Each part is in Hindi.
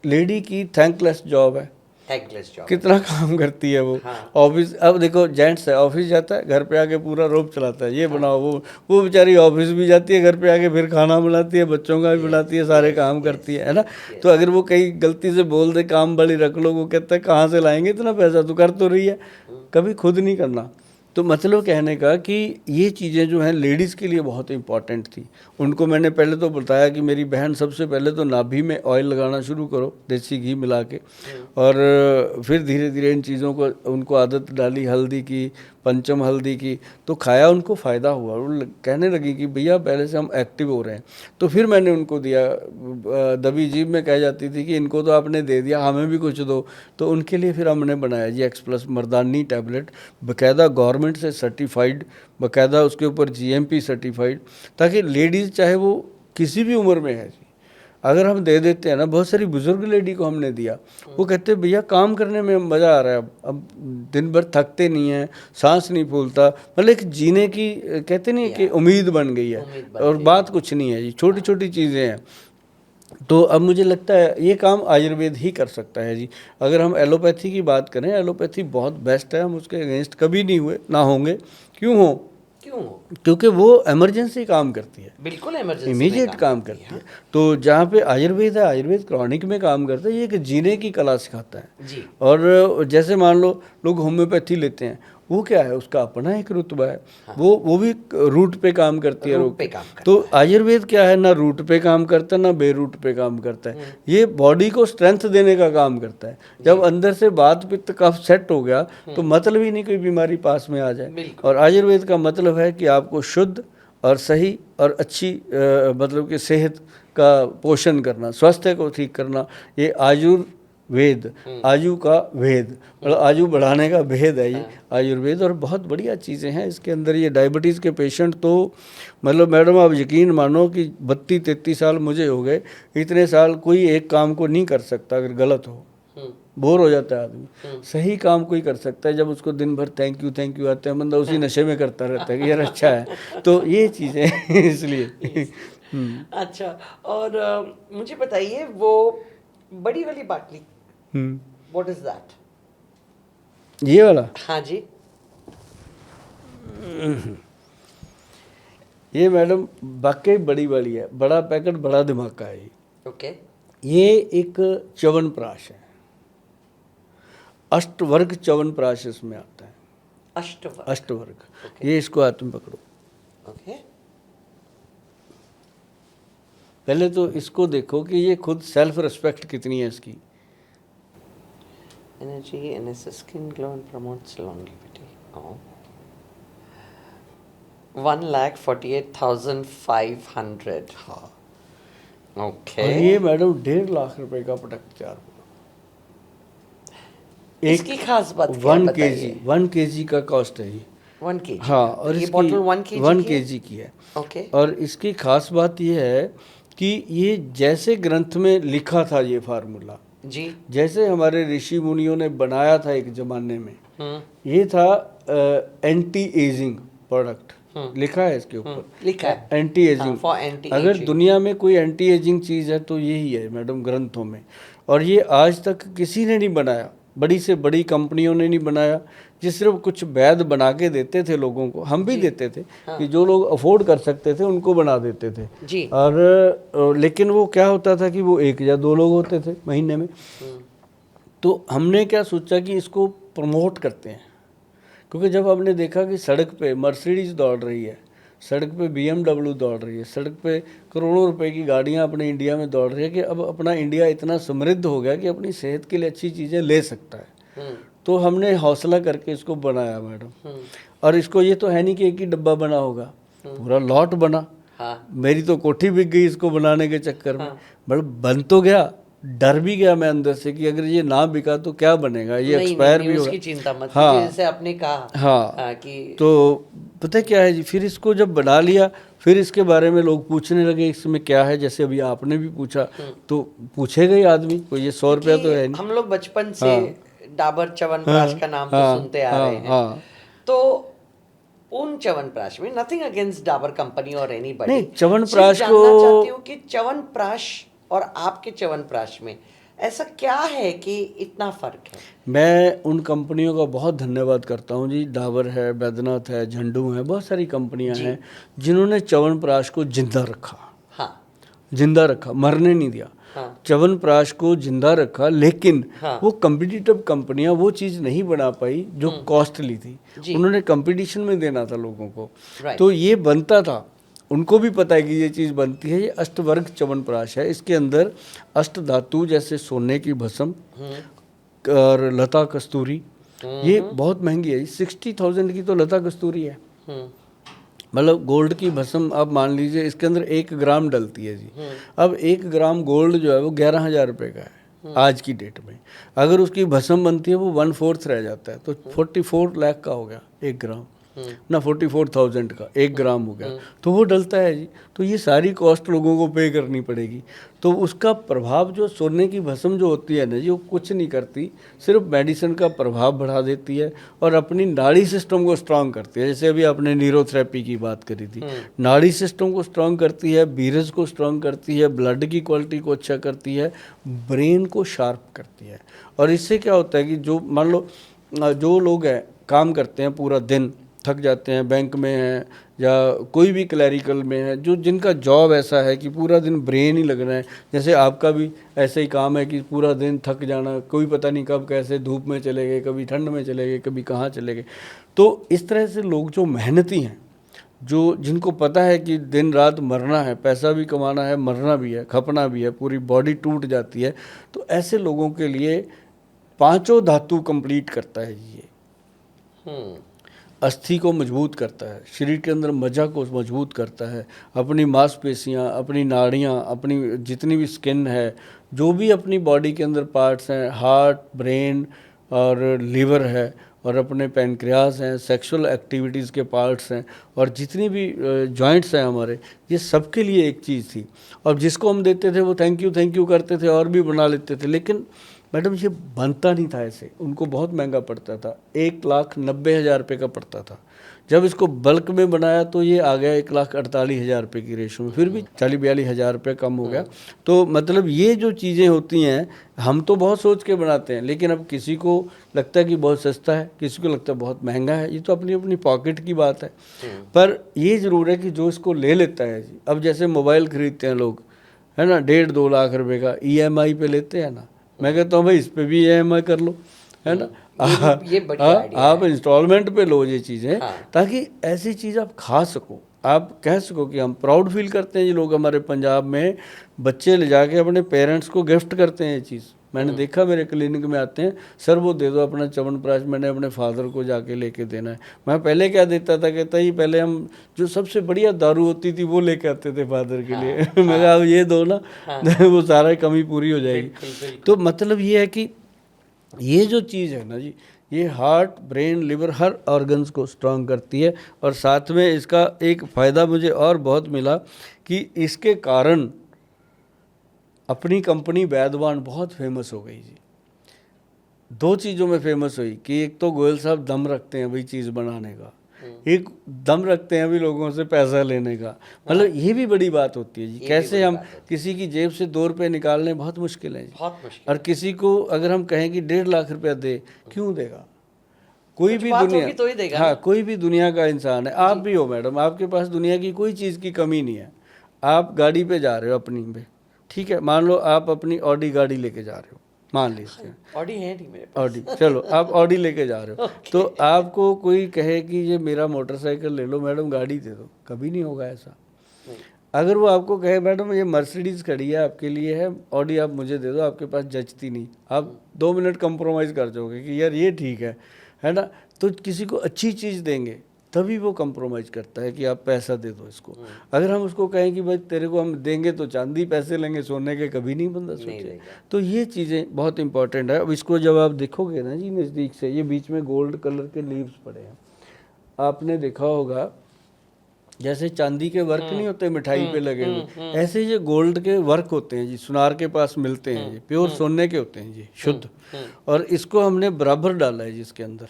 लेडी की थैंकलेस जॉब है, थैंकलेस जॉब। कितना काम करती है वो। हाँ। ऑफिस, अब देखो जेंट्स है, ऑफिस जाता है, घर पे आके पूरा रोब चलाता है, ये बनाओ वो बेचारी ऑफिस भी जाती है, घर पे आके फिर खाना बनाती है, बच्चों का भी बनाती है, सारे काम करती है ना। तो अगर वो कहीं गलती से बोल दे काम वाली रख लो, वो कहता है कहाँ से लाएंगे इतना पैसा, तू कर तो रही है, कभी खुद नहीं करना। तो मतलब कहने का कि ये चीज़ें जो हैं लेडीज़ के लिए बहुत इंपॉर्टेंट थी। उनको मैंने पहले तो बताया कि मेरी बहन सबसे पहले तो नाभि में ऑयल लगाना शुरू करो देसी घी मिला के, और फिर धीरे धीरे इन चीज़ों को उनको आदत डाली, हल्दी की, पंचम हल्दी की, तो खाया, उनको फ़ायदा हुआ। वो कहने लगी कि भैया पहले से हम एक्टिव हो रहे हैं। तो फिर मैंने उनको दिया, दबी जीभ में कह जाती थी कि इनको तो आपने दे दिया, हमें भी कुछ दो। तो उनके लिए फिर हमने बनाया जी एक्स प्लस मर्दानी टैबलेट, बाकायदा गवर्नमेंट से सर्टिफाइड, बाकायदा उसके ऊपर जीएमपी सर्टिफाइड, ताकि लेडीज़ चाहे वो किसी भी उम्र में है जी, अगर हम दे देते हैं ना, बहुत सारी बुजुर्ग लेडी को हमने दिया, वो कहते हैं भैया काम करने में मज़ा आ रहा है, अब दिन भर थकते नहीं हैं, सांस नहीं फूलता, मतलब एक जीने की कहते नहीं कि उम्मीद बन गई है, और बात कुछ नहीं है जी, छोटी छोटी चीज़ें हैं। तो अब मुझे लगता है ये काम आयुर्वेद ही कर सकता है जी। अगर हम एलोपैथी की बात करें, एलोपैथी बहुत बेस्ट है, हम उसके अगेंस्ट कभी नहीं हुए, ना होंगे। क्यों हो? क्योंकि वो इमरजेंसी काम करती है, बिल्कुल इमरजेंसी इमीडिएट काम करती है। तो जहाँ पे आयुर्वेद है, आयुर्वेद क्रॉनिक में काम करता है, ये एक जीने की कला सिखाता है जी। और जैसे मान लो लोग होम्योपैथी लेते हैं, वो क्या है, उसका अपना एक रुतबा है। हाँ। वो भी रूट पे काम करती है, रूट पे काम करता तो है। आयुर्वेद क्या है, ना रूट पे काम करता है ना बेरूट पे काम करता है, ये बॉडी को स्ट्रेंथ देने का काम करता है। जब अंदर से वात पित्त कफ सेट हो गया तो मतलब ही नहीं कोई बीमारी पास में आ जाए। और आयुर्वेद का मतलब है कि आपको शुद्ध और सही और अच्छी मतलब कि सेहत का पोषण करना, स्वास्थ्य को ठीक करना, ये आयुर्वेद, आयु का वेद, मतलब आयु बढ़ाने का भेद है ये आयुर्वेद। और बहुत बढ़िया चीज़ें हैं इसके अंदर। ये डायबिटीज़ के पेशेंट तो मतलब मैडम आप यकीन मानो कि 32-33 साल मुझे हो गए, इतने साल कोई एक काम को नहीं कर सकता अगर गलत हो, बोर हो जाता है आदमी। सही काम कोई कर सकता है जब उसको दिन भर थैंक यू आते हैं, बंदा उसी नशे में करता रहता है कि यार अच्छा है। तो ये चीज़ें इसलिए। अच्छा, और मुझे बताइए वो बड़ी वाली बाटली, व्हाट इज दैट? ये वाला? हाँ जी। ये मैडम वाकई बड़ी वाली है, बड़ा पैकेट, बड़ा धमाका है ये। ओके। ये एक च्यवनप्राश है, अष्टवर्ग च्यवनप्राश इसमें आता है। अष्टवर्ग। ये इसको हाथ में पकड़ो। ओके। पहले तो इसको देखो कि ये खुद सेल्फ रिस्पेक्ट कितनी है इसकी। Energy in skin glow and promotes longevity. 1,48,500। हाँ। ओके। और ये मैडम 1.5 लाख रुपए का प्रोडक्ट तैयार हुआ। इसकी खास बात क्या है बताइए? 1 केजी का कॉस्ट है ये। 1 kg। हाँ, और ये इसकी बॉटल 1 kg की है। ओके। और इसकी खास बात ये है कि ये जैसे ग्रंथ में लिखा था ये फार्मूला जी, जैसे हमारे ऋषि मुनियों ने बनाया था एक जमाने में, ये था एंटी एजिंग प्रोडक्ट, लिखा है इसके ऊपर, लिखा है एंटी एजिंग। फॉर एंटी अगर एजिंग। दुनिया में कोई एंटी एजिंग चीज़ है तो यही है मैडम, ग्रंथों में। और ये आज तक किसी ने नहीं बनाया, बड़ी से बड़ी कंपनियों ने नहीं बनाया, ये सिर्फ कुछ वैद्य बना के देते थे लोगों को, हम भी देते थे कि जो लोग अफोर्ड कर सकते थे उनको बना देते थे जी। और लेकिन वो क्या होता था कि वो 1 या 2 लोग होते थे महीने में। तो हमने क्या सोचा कि इसको प्रमोट करते हैं, क्योंकि जब हमने देखा कि सड़क पे मर्सिडीज दौड़ रही है, सड़क पे BMW दौड़ रही है, सड़क पे करोड़ों रुपए की गाड़ियां अपने इंडिया में दौड़ रही है, कि अब अपना इंडिया इतना समृद्ध हो गया कि अपनी सेहत के लिए अच्छी चीज़ें ले सकता है। तो हमने हौसला करके इसको बनाया मैडम। और इसको ये तो है नहीं कि एक ही डब्बा बना होगा, पूरा लॉट बना। मेरी तो कोठी बिक गई इसको बनाने के चक्कर में। बट बन तो गया, डर भी गया मैं अंदर से कि अगर ये ना बिका तो क्या बनेगा, ये एक्सपायर भी होगा। उसकी चिंता मत कीजिए, जैसे आपने कहा। हाँ, कि तो पता क्या है जी, फिर इसको जब बना लिया, फिर इसके बारे में लोग पूछने लगे इसमें क्या है, जैसे अभी आपने भी पूछा, तो पूछेगा ही आदमी, कोई ये 100 रुपया तो है नहीं। हम लोग बचपन से डाबर च्यवनप्राश का नाम तो सुनते आ रहे हैं। तो उन च्यवनप्राश में, नथिंग अगेंस्ट डाबर कंपनी और एनीबॉडी, नहीं, च्यवनप्राश को जानना चाहती हूँ कि च्यवनप्राश और आपके च्यवनप्राश में ऐसा क्या है कि इतना फर्क है? मैं उन कंपनियों का बहुत धन्यवाद करता हूँ जी। डाबर है, बैद्यनाथ है, झंडू है, बहुत सारी कंपनियां हैं जिन्होंने च्यवनप्राश को जिंदा रखा। हाँ जिंदा रखा, मरने नहीं दिया। हाँ च्यवनप्राश को जिंदा रखा, लेकिन हाँ। वो कम्पिटिटिव कंपनियां वो चीज़ नहीं बना पाई जो कॉस्टली थी। जी। उन्होंने कंपटीशन में देना था लोगों को, Right. तो ये बनता था। उनको भी पता है कि ये चीज़ बनती है। ये अष्टवर्ग च्यवनप्राश है। इसके अंदर अष्ट धातु जैसे सोने की भस्म और लता कस्तूरी, ये बहुत महंगी है। 60,000 की तो लता कस्तूरी है। मतलब गोल्ड की भस्म आप मान लीजिए इसके अंदर 1 ग्राम डलती है जी। अब 1 ग्राम गोल्ड जो है वो 11,000 रुपये का है आज की डेट में। अगर उसकी भस्म बनती है वो 1/4 रह जाता है, तो 44 लाख का हो गया 1 ग्राम ना, 44,000 का 1 ग्राम हो गया, तो वो डलता है जी। तो ये सारी कॉस्ट लोगों को पे करनी पड़ेगी। तो उसका प्रभाव जो सोने की भस्म जो होती है ना जी, वो कुछ नहीं करती, सिर्फ मेडिसिन का प्रभाव बढ़ा देती है और अपनी नाड़ी सिस्टम को स्ट्रांग करती है। जैसे अभी आपने न्यूरोथेरेपी की बात करी थी, नाड़ी सिस्टम को स्ट्रांग करती है, बीरज को स्ट्रांग करती है, ब्लड की क्वालिटी को अच्छा करती है, ब्रेन को शार्प करती है। और इससे क्या होता है कि जो मान लो जो लोग हैं काम करते हैं पूरा दिन, थक जाते हैं, बैंक में हैं या कोई भी क्लैरिकल में है, जो जिनका जॉब ऐसा है कि पूरा दिन ब्रेन ही लगना है, जैसे आपका भी ऐसे ही काम है कि पूरा दिन थक जाना, कोई पता नहीं कब कैसे धूप में चले गए, कभी ठंड में चले गए, कभी कहाँ चले गए। तो इस तरह से लोग जो मेहनती हैं, जो जिनको पता है कि दिन रात मरना है, पैसा भी कमाना है, मरना भी है, खपना भी है, पूरी बॉडी टूट जाती है, तो ऐसे लोगों के लिए 5 धातु कंप्लीट करता है ये। अस्थि को मजबूत करता है, शरीर के अंदर मज्जा को मजबूत करता है, अपनी मांसपेशियाँ, अपनी नाड़ियाँ, अपनी जितनी भी स्किन है, जो भी अपनी बॉडी के अंदर पार्ट्स हैं, हार्ट, ब्रेन और लीवर है, और अपने पैनक्रियास हैं, सेक्सुअल एक्टिविटीज़ के पार्ट्स हैं, और जितनी भी जॉइंट्स हैं हमारे, ये सबके लिए एक चीज़ थी। और जिसको हम देते थे वो थैंक यू करते थे और भी बना लेते थे, लेकिन मैडम ये बनता नहीं था ऐसे, उनको बहुत महंगा पड़ता था। 1,90,000 रुपये का पड़ता था। जब इसको बल्क में बनाया तो ये आ गया 1,48,000 रुपये की रेशो में, फिर भी 40-42 हज़ार रुपये कम हो गया। तो मतलब ये जो चीज़ें होती हैं, हम तो बहुत सोच के बनाते हैं, लेकिन अब किसी को लगता है कि बहुत सस्ता है, किसी को लगता है बहुत महंगा है, ये तो अपनी अपनी पॉकेट की बात है। पर ये ज़रूर है कि जो इसको ले लेता है जी, अब जैसे मोबाइल खरीदते हैं लोग, है ना, 1.5-2 लाख रुपए का EMI पे लेते हैं ना, मैं कहता हूँ भाई इस पे भी EMI कर लो, है ना, ये बढ़िया आइडिया आप इंस्टॉलमेंट पे लो ये चीज़ें, हाँ। ताकि ऐसी चीज़ आप खा सको, आप कह सको कि हम प्राउड फील करते हैं। ये लोग हमारे पंजाब में बच्चे ले जाके अपने पेरेंट्स को गिफ्ट करते हैं ये चीज़। मैंने देखा, मेरे क्लिनिक में आते हैं, सर वो दे दो अपना च्यवनप्राश, मैंने अपने फादर को जाके लेके देना है। मैं पहले क्या देता था, कहता ही पहले हम जो सबसे बढ़िया दारू होती थी वो लेके आते थे फादर के लिए। मैं कहा अब ये दो ना, वो सारा कमी पूरी हो जाएगी। तो मतलब ये है कि ये जो चीज़ है ना जी, ये हार्ट, ब्रेन, लिवर, हर ऑर्गन्स को स्ट्रांग करती है। और साथ में इसका एक फ़ायदा मुझे और बहुत मिला कि इसके कारण अपनी कंपनी वैदवान बहुत फेमस हो गई जी। 2 चीज़ों में फेमस हुई कि एक तो गोयल साहब दम रखते हैं भाई चीज़ बनाने का, एक दम रखते हैं भी लोगों से पैसा लेने का। मतलब ये भी बड़ी बात होती है जी, कैसे हम किसी की जेब से 2 रुपये निकालने बहुत मुश्किल है जी। बहुत मुश्किल। और किसी को अगर हम कहें कि 1.5 लाख रुपया दे, क्यों देगा? कोई भी दुनिया, तो ही देगा। हाँ, कोई भी दुनिया का इंसान है, आप भी हो मैडम, आपके पास दुनिया की कोई चीज़ की कमी नहीं है। आप गाड़ी पे जा रहे हो अपनी पे, ठीक है, मान लो आप अपनी ऑडी गाड़ी लेके जा रहे हो, मान लीजिए ऑडी है नहीं मेरे पास। ऑडी, चलो आप ऑडी लेके जा रहे हो, तो आपको कोई कहे कि ये मेरा मोटरसाइकिल ले लो, मैडम गाड़ी दे दो, कभी नहीं होगा ऐसा। अगर वो आपको कहे मैडम ये मर्सिडीज़ खड़ी है आपके लिए है, ऑडी आप मुझे दे दो, आपके पास जचती नहीं, आप 2 मिनट कंप्रोमाइज़ कर जाओगे कि यार ये ठीक है ना। तो किसी को अच्छी चीज़ देंगे तभी वो कंप्रोमाइज़ करता है कि आप पैसा दे दो इसको। अगर हम उसको कहें कि भाई तेरे को हम देंगे तो चांदी पैसे लेंगे, सोने के कभी नहीं बंदा सोचे। तो ये चीज़ें बहुत इंपॉर्टेंट है। अब इसको जब आप देखोगे ना जी नज़दीक से, ये बीच में गोल्ड कलर के लीव्स पड़े हैं, आपने देखा होगा जैसे चांदी के वर्क नहीं होते मिठाई पे लगे हुए, ऐसे ये गोल्ड के वर्क होते हैं जी, सुनार के पास मिलते हैं, ये प्योर सोने के होते हैं जी, शुद्ध। और इसको हमने बराबर डाला है जी इसके अंदर।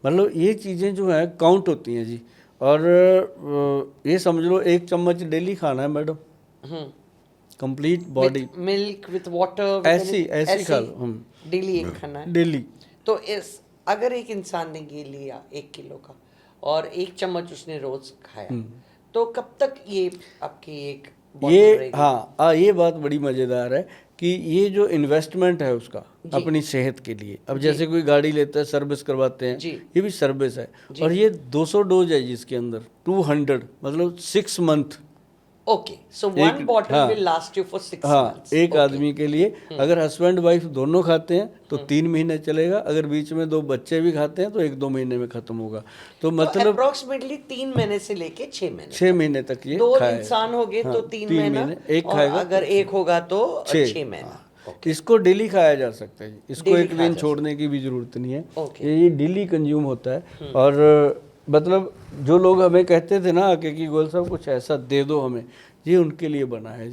मतलब ये चीज़ें जो हैं काउंट होती हैं जी। और ये समझ लो 1 चम्मच डेली खाना है madam, complete body milk with water, ऐसी खा लो। डेली एक खाना है। डेली। तो इस अगर एक इंसान ने घी लिया 1 किलो का और 1 चम्मच उसने रोज खाया, तो कब तक ये आपकी एक bottle ये रहेगी? हाँ ये बात बड़ी मज़ेदार है कि ये जो इन्वेस्टमेंट है उसका अपनी सेहत के लिए, अब जैसे कोई गाड़ी लेता है, सर्विस करवाते हैं, जी। ये भी सर्विस है। और ये 200 डोज है जिसके अंदर 200, मतलब 6 month. Okay, so one bottle will last you for 6 हाँ, मंथ्स। एक आदमी के लिए। अगर हस्बैंड वाइफ दोनों खाते हैं तो 3 महीने चलेगा, अगर बीच में 2 बच्चे भी खाते हैं तो 1-2 महीने में खत्म होगा। तो मतलब अप्रोक्सीमेटली 3 महीने से लेके 6 महीने 6 महीने तक ये 2 खाएगा। इंसान हो गए तो हाँ, 3 3 महीना, महीने, एक और खाएगा अगर तो एक होगा तो 6 महीना। हाँ। इसको डेली खाया जा सकता है, इसको Daily एक खाया दिन जा छोड़ने की भी जरूरत नहीं है। Okay. ये डेली कंज्यूम होता है। और मतलब जो लोग हमें कहते थे ना आके कि गोयल साहब कुछ ऐसा दे दो हमें, ये उनके लिए बना है।